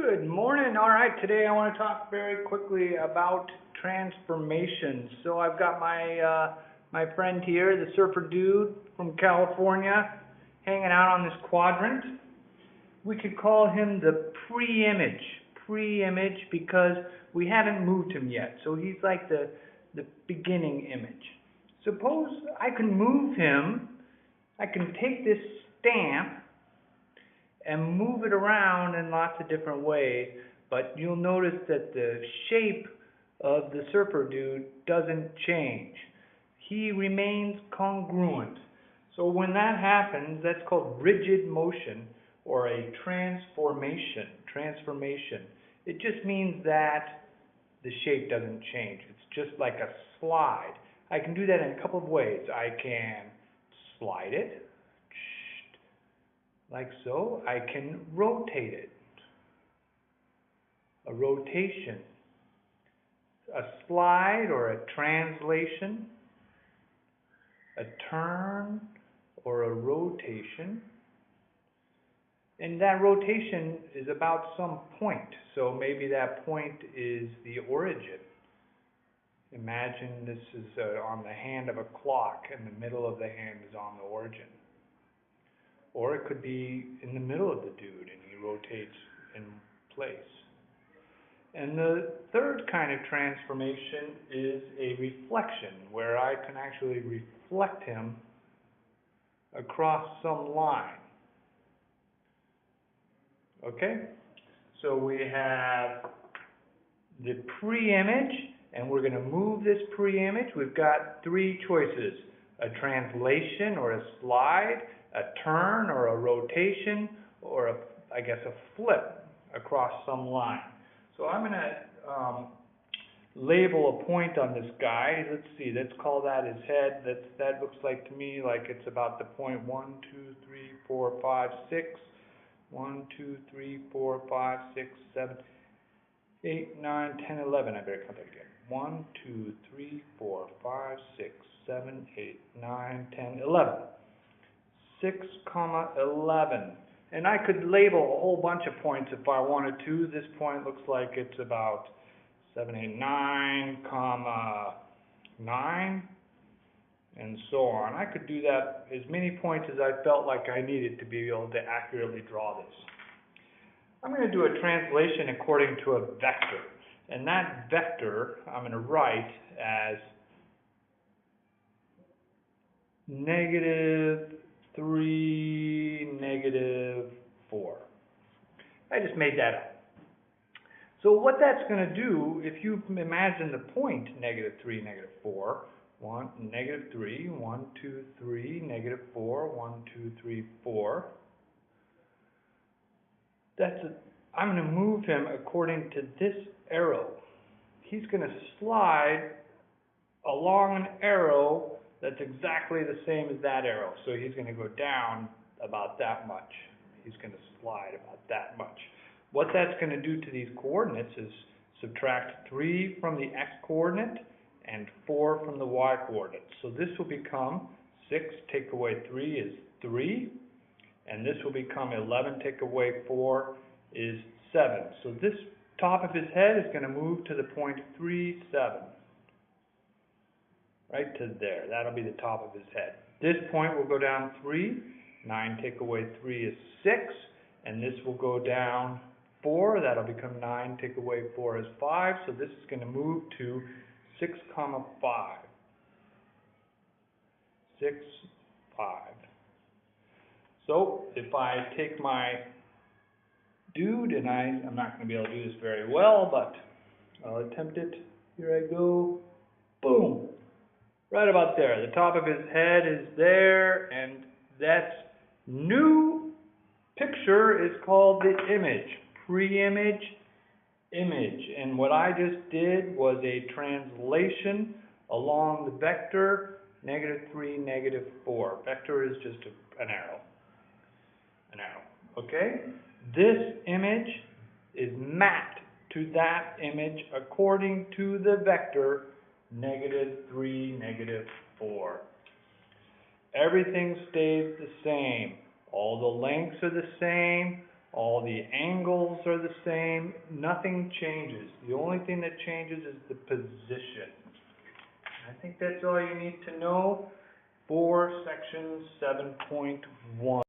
Good morning. All right, today I want to talk very quickly about transformations. So I've got my friend here, the surfer dude from California, hanging out on this quadrant. We could call him the pre-image because we haven't moved him yet. So he's like the beginning image. Suppose I can move him. I can take this stamp and move it around in lots of different ways, but you'll notice that the shape of the surfer dude doesn't change. He remains congruent. So when that happens, that's called rigid motion or a transformation. It just means that the shape doesn't change. It's just like a slide. I can do that in a couple of ways. I can slide it, like so. I can rotate it. A rotation. A slide or a translation. A turn or a rotation. And that rotation is about some point. So maybe that point is the origin. Imagine this is on the hand of a clock and the middle of the hand is on the origin. Or it could be in the middle of the dude and he rotates in place. And the third kind of transformation is a reflection, where I can actually reflect him across some line. Okay? So we have the pre-image, and we're going to move this pre-image. We've got three choices: a translation or a slide, a turn or a rotation, or a flip across some line. So I'm going to label a point on this guy. Let's see, let's call that his head. That looks like to me like it's about the point 1, 2, 3, 4, 5, 6. 1, 2, 3, 4, 5, 6, 7, 8, 9, 10, 11. I better count that again. 1, 2, 3, 4, 5, 6, 7, 8, 9, 10, 11. 6, 11. And I could label a whole bunch of points if I wanted to. This point looks like it's about 7, 8, 9, 9, and so on. I could do that as many points as I felt like I needed to be able to accurately draw this. I'm going to do a translation according to a vector. And that vector I'm going to write as -3, -4. I just made that up. So what that's going to do, if you imagine the point -3, -4, 3, 1, 2, 3, -4, 1, 2, 3, 4. I'm going to move him according to this arrow. He's going to slide along an arrow that's exactly the same as that arrow. So he's going to go down about that much. He's going to slide about that much. What that's going to do to these coordinates is subtract 3 from the x-coordinate and 4 from the y-coordinate. So this will become 6 take away 3 is 3. And this will become 11 take away 4 is 7. So this top of his head is going to move to the point 3, 7. Right to there. That'll be the top of his head. This point will go down 3. 9 take away 3 is 6. And this will go down 4. That'll become 9 take away 4 is 5. So this is going to move to 6, 5. 6, 5. So if I take my dude, and I'm not going to be able to do this very well, but I'll attempt it. Here I go. Boom. Right about there. The top of his head is there, and that new picture is called the image. Pre-image, image. And what I just did was a translation along the vector -3, -4. Vector is just an arrow. An arrow. Okay? This image is mapped to that image according to the vector -3, -4. Everything stays the same. All the lengths are the same. All the angles are the same, nothing changes. The only thing that changes is the position. I think that's all you need to know for section 7.1.